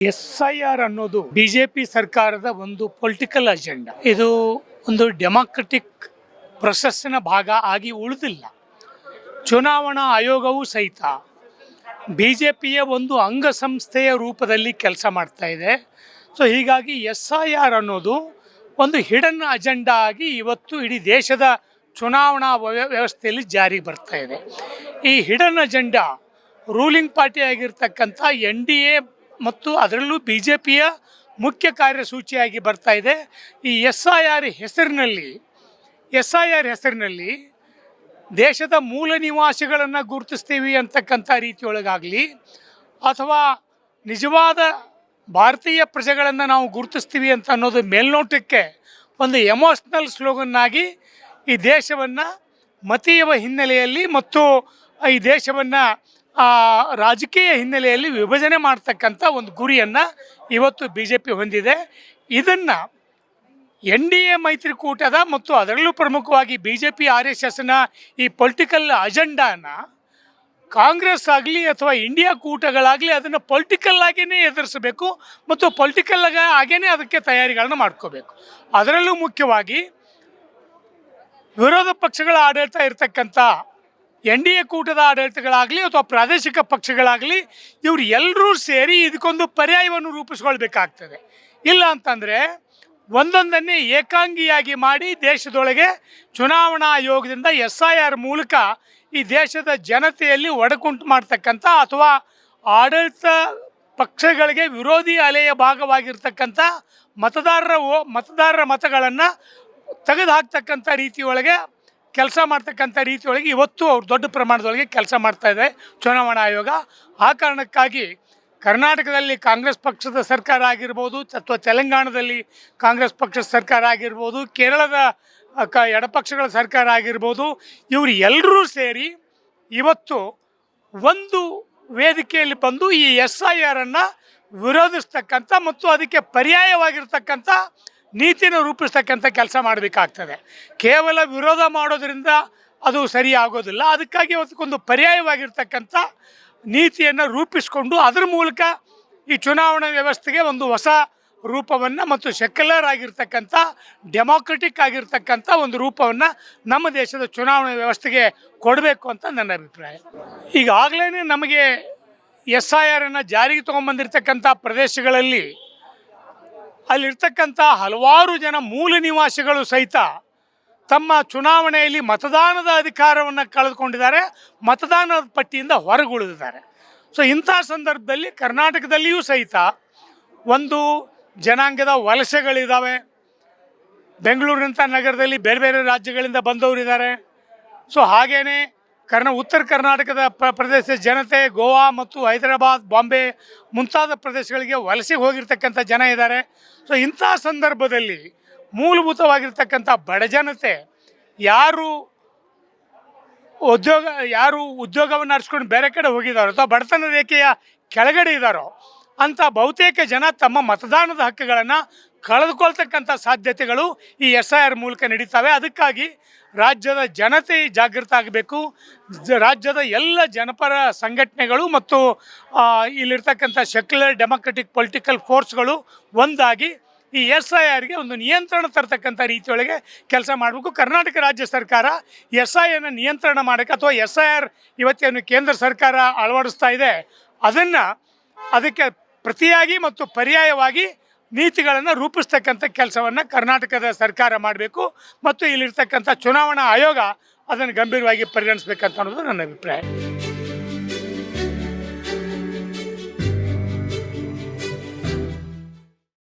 SIR ಅನ್ನೋದು BJP ಸರ್ಕಾರದ ಒಂದು ಪೊಲಿಟಿಕಲ್ ಅಜೆಂಡಾ. ಇದು ಒಂದು ಡೆಮಾಕ್ರೆಟಿಕ್ ಪ್ರೊಸೆಸ್ಸಿನ ಭಾಗ ಆಗಿ ಉಳಿದಿಲ್ಲ. ಚುನಾವಣಾ ಆಯೋಗವೂ ಸಹಿತ ಬಿಜೆಪಿಯ ಒಂದು ಅಂಗಸಂಸ್ಥೆಯ ರೂಪದಲ್ಲಿ ಕೆಲಸ ಮಾಡ್ತಾ ಇದೆ. ಸೊ ಹೀಗಾಗಿ SIR ಅನ್ನೋದು ಒಂದು ಹಿಡನ್ ಅಜೆಂಡಾ ಆಗಿ ಇವತ್ತು ಇಡೀ ದೇಶದ ಚುನಾವಣಾ ವ್ಯವಸ್ಥೆಯಲ್ಲಿ ಜಾರಿಗೆ ಬರ್ತಾ ಇದೆ. ಈ ಹಿಡನ್ ಅಜೆಂಡಾ ರೂಲಿಂಗ್ ಪಾರ್ಟಿ ಆಗಿರ್ತಕ್ಕಂಥ NDA ಮತ್ತು ಅದರಲ್ಲೂ BJPಯ ಮುಖ್ಯ ಕಾರ್ಯಸೂಚಿಯಾಗಿ ಬರ್ತಾ ಇದೆ. ಈ SIR ಹೆಸರಿನಲ್ಲಿ ದೇಶದ ಮೂಲ ನಿವಾಸಿಗಳನ್ನು ಗುರುತಿಸ್ತೀವಿ ಅಂತಕ್ಕಂಥ ರೀತಿಯೊಳಗಾಗಲಿ ಅಥವಾ ನಿಜವಾದ ಭಾರತೀಯ ಪ್ರಜೆಗಳನ್ನು ನಾವು ಗುರುತಿಸ್ತೀವಿ ಅಂತ ಅನ್ನೋದು ಮೇಲ್ನೋಟಕ್ಕೆ ಒಂದು ಎಮೋಷ್ನಲ್ ಸ್ಲೋಗನ್ ಆಗಿ ಈ ದೇಶವನ್ನು ಮತೀಯ ಹಿನ್ನೆಲೆಯಲ್ಲಿ ಮತ್ತು ಈ ದೇಶವನ್ನು ರಾಜಕೀಯ ಹಿನ್ನೆಲೆಯಲ್ಲಿ ವಿಭಜನೆ ಮಾಡ್ತಕ್ಕಂಥ ಒಂದು ಗುರಿಯನ್ನು ಇವತ್ತು BJP ಹೊಂದಿದೆ. ಇದನ್ನು NDA ಮೈತ್ರಿಕೂಟದ ಮತ್ತು ಅದರಲ್ಲೂ ಪ್ರಮುಖವಾಗಿ BJP RSSನ ಈ ಪೊಲಿಟಿಕಲ್ ಅಜೆಂಡಾನ ಕಾಂಗ್ರೆಸ್ ಆಗಲಿ ಅಥವಾ ಇಂಡಿಯಾ ಕೂಟಗಳಾಗಲಿ ಅದನ್ನು ಪೊಲಿಟಿಕಲ್ ಆಗಿಯೇ ಎದುರಿಸಬೇಕು ಮತ್ತು ಪೊಲಿಟಿಕಲ್ ಆಗಿಯೇ ಅದಕ್ಕೆ ತಯಾರಿಗಳನ್ನು ಮಾಡ್ಕೋಬೇಕು. ಅದರಲ್ಲೂ ಮುಖ್ಯವಾಗಿ ವಿರೋಧ ಪಕ್ಷಗಳ ಆಡಳಿತ ಇರತಕ್ಕಂಥ NDA ಕೂಟದ ಆಡಳಿತಗಳಾಗಲಿ ಅಥವಾ ಪ್ರಾದೇಶಿಕ ಪಕ್ಷಗಳಾಗಲಿ ಇವರು ಎಲ್ಲರೂ ಸೇರಿ ಇದಕ್ಕೊಂದು ಪರ್ಯಾಯವನ್ನು ರೂಪಿಸ್ಕೊಳ್ಬೇಕಾಗ್ತದೆ. ಇಲ್ಲ ಅಂತಂದರೆ ಒಂದೊಂದನ್ನೇ ಏಕಾಂಗಿಯಾಗಿ ಮಾಡಿ ದೇಶದೊಳಗೆ ಚುನಾವಣಾ ಆಯೋಗದಿಂದ SIR ಮೂಲಕ ಈ ದೇಶದ ಜನತೆಯಲ್ಲಿ ಒಡಕುಂಟು ಮಾಡ್ತಕ್ಕಂಥ ಅಥವಾ ಆಡಳಿತ ಪಕ್ಷಗಳಿಗೆ ವಿರೋಧಿ ಅಲೆಯ ಭಾಗವಾಗಿರ್ತಕ್ಕಂಥ ಮತದಾರರ ಮತಗಳನ್ನು ತೆಗೆದು ಹಾಕ್ತಕ್ಕಂಥ ರೀತಿಯೊಳಗೆ ಕೆಲಸ ಮಾಡ್ತಕ್ಕಂಥ ರೀತಿಯೊಳಗೆ ಇವತ್ತು ಅವ್ರು ದೊಡ್ಡ ಪ್ರಮಾಣದೊಳಗೆ ಕೆಲಸ ಮಾಡ್ತಾಯಿದೆ ಚುನಾವಣಾ ಆಯೋಗ. ಆ ಕಾರಣಕ್ಕಾಗಿ ಕರ್ನಾಟಕದಲ್ಲಿ ಕಾಂಗ್ರೆಸ್ ಪಕ್ಷದ ಸರ್ಕಾರ ಆಗಿರ್ಬೋದು ಅಥವಾ ತೆಲಂಗಾಣದಲ್ಲಿ ಕಾಂಗ್ರೆಸ್ ಪಕ್ಷದ ಸರ್ಕಾರ ಆಗಿರ್ಬೋದು, ಕೇರಳದ ಎಡಪಕ್ಷಗಳ ಸರ್ಕಾರ ಆಗಿರ್ಬೋದು, ಇವರು ಎಲ್ಲರೂ ಸೇರಿ ಇವತ್ತು ಒಂದು ವೇದಿಕೆಯಲ್ಲಿ ಬಂದು ಈ SIRನ್ನು ವಿರೋಧಿಸ್ತಕ್ಕಂಥ ಮತ್ತು ಅದಕ್ಕೆ ಪರ್ಯಾಯವಾಗಿರ್ತಕ್ಕಂಥ ನೀತಿನ ರೂಪಿಸ್ತಕ್ಕಂಥ ಕೆಲಸ ಮಾಡಬೇಕಾಗ್ತದೆ. ಕೇವಲ ವಿರೋಧ ಮಾಡೋದ್ರಿಂದ ಅದು ಸರಿ ಆಗೋದಿಲ್ಲ. ಅದಕ್ಕಾಗಿ ಅದಕ್ಕೊಂದು ಪರ್ಯಾಯವಾಗಿರ್ತಕ್ಕಂಥ ನೀತಿಯನ್ನು ರೂಪಿಸಿಕೊಂಡು ಅದರ ಮೂಲಕ ಈ ಚುನಾವಣಾ ವ್ಯವಸ್ಥೆಗೆ ಒಂದು ಹೊಸ ರೂಪವನ್ನು ಮತ್ತು ಸೆಕ್ಯುಲರ್ ಆಗಿರ್ತಕ್ಕಂಥ ಡೆಮಾಕ್ರೆಟಿಕ್ ಆಗಿರ್ತಕ್ಕಂಥ ಒಂದು ರೂಪವನ್ನು ನಮ್ಮ ದೇಶದ ಚುನಾವಣಾ ವ್ಯವಸ್ಥೆಗೆ ಕೊಡಬೇಕು ಅಂತ ನನ್ನ ಅಭಿಪ್ರಾಯ. ಈಗಾಗಲೇ ನಮಗೆ SIRನ್ನು ಜಾರಿಗೆ ತೊಗೊಂಬಂದಿರ್ತಕ್ಕಂಥ ಪ್ರದೇಶಗಳಲ್ಲಿ ಅಲ್ಲಿರ್ತಕ್ಕಂಥ ಹಲವಾರು ಜನ ಮೂಲ ನಿವಾಸಿಗಳು ಸಹಿತ ತಮ್ಮ ಚುನಾವಣೆಯಲ್ಲಿ ಮತದಾನದ ಅಧಿಕಾರವನ್ನು ಕಳೆದುಕೊಂಡಿದ್ದಾರೆ, ಮತದಾನದ ಪಟ್ಟಿಯಿಂದ ಹೊರಗುಳಿದಿದ್ದಾರೆ. ಸೊ ಇಂಥ ಸಂದರ್ಭದಲ್ಲಿ ಕರ್ನಾಟಕದಲ್ಲಿಯೂ ಸಹಿತ ಒಂದು ಜನಾಂಗದ ವಲಸೆಗಳಿದ್ದಾವೆ. ಬೆಂಗಳೂರಿನಂಥ ನಗರದಲ್ಲಿ ಬೇರೆ ಬೇರೆ ರಾಜ್ಯಗಳಿಂದ ಬಂದವರಿದ್ದಾರೆ. ಸೊ ಹಾಗೇ ಉತ್ತರ ಕರ್ನಾಟಕದ ಪ್ರದೇಶದ ಜನತೆ ಗೋವಾ ಮತ್ತು ಹೈದರಾಬಾದ್, ಬಾಂಬೆ ಮುಂತಾದ ಪ್ರದೇಶಗಳಿಗೆ ವಲಸೆ ಹೋಗಿರ್ತಕ್ಕಂಥ ಜನ ಇದ್ದಾರೆ. ಸೊ ಇಂಥ ಸಂದರ್ಭದಲ್ಲಿ ಮೂಲಭೂತವಾಗಿರ್ತಕ್ಕಂಥ ಬಡ ಜನತೆ ಯಾರು ಉದ್ಯೋಗವನ್ನು ಅರಿಸ್ಕೊಂಡು ಬೇರೆ ಕಡೆ ಹೋಗಿದ್ದಾರೋ ಅಥವಾ ಬಡತನ ರೇಖೆಯ ಕೆಳಗಡೆ ಇದ್ದಾರೋ ಅಂಥ ಬಹುತೇಕ ಜನ ತಮ್ಮ ಮತದಾನದ ಹಕ್ಕುಗಳನ್ನು ಕಳೆದುಕೊಳ್ತಕ್ಕಂಥ ಸಾಧ್ಯತೆಗಳು ಈ SIR ಮೂಲಕ ನಡೀತವೆ. ಅದಕ್ಕಾಗಿ ರಾಜ್ಯದ ಜನತೆ ಜಾಗೃತ ಆಗಬೇಕು. ರಾಜ್ಯದ ಎಲ್ಲ ಜನಪರ ಸಂಘಟನೆಗಳು ಮತ್ತು ಇಲ್ಲಿರ್ತಕ್ಕಂಥ ಸೆಕ್ಯುಲರ್ ಡೆಮಾಕ್ರೆಟಿಕ್ ಪೊಲಿಟಿಕಲ್ ಫೋರ್ಸ್ಗಳು ಒಂದಾಗಿ ಈ SIRಗೆ ಒಂದು ನಿಯಂತ್ರಣ ತರ್ತಕ್ಕಂಥ ರೀತಿಯೊಳಗೆ ಕೆಲಸ ಮಾಡಬೇಕು. ಕರ್ನಾಟಕ ರಾಜ್ಯ ಸರ್ಕಾರ SIRನ ನಿಯಂತ್ರಣ ಮಾಡೋಕ್ಕೆ ಅಥವಾ SIR ಇವತ್ತೇನು ಕೇಂದ್ರ ಸರ್ಕಾರ ಅಳವಡಿಸ್ತಾ ಇದೆ ಅದಕ್ಕೆ ಪ್ರತಿಯಾಗಿ ಮತ್ತು ಪರ್ಯಾಯವಾಗಿ ನೀತಿಗಳನ್ನು ರೂಪಿಸ್ತಕ್ಕಂಥ ಕೆಲಸವನ್ನು ಕರ್ನಾಟಕದ ಸರ್ಕಾರ ಮಾಡಬೇಕು ಮತ್ತು ಇಲ್ಲಿರ್ತಕ್ಕಂಥ ಚುನಾವಣಾ ಆಯೋಗ ಅದನ್ನು ಗಂಭೀರವಾಗಿ ಪರಿಗಣಿಸಬೇಕಂತ ಅನ್ನೋದು ನನ್ನ ಅಭಿಪ್ರಾಯ.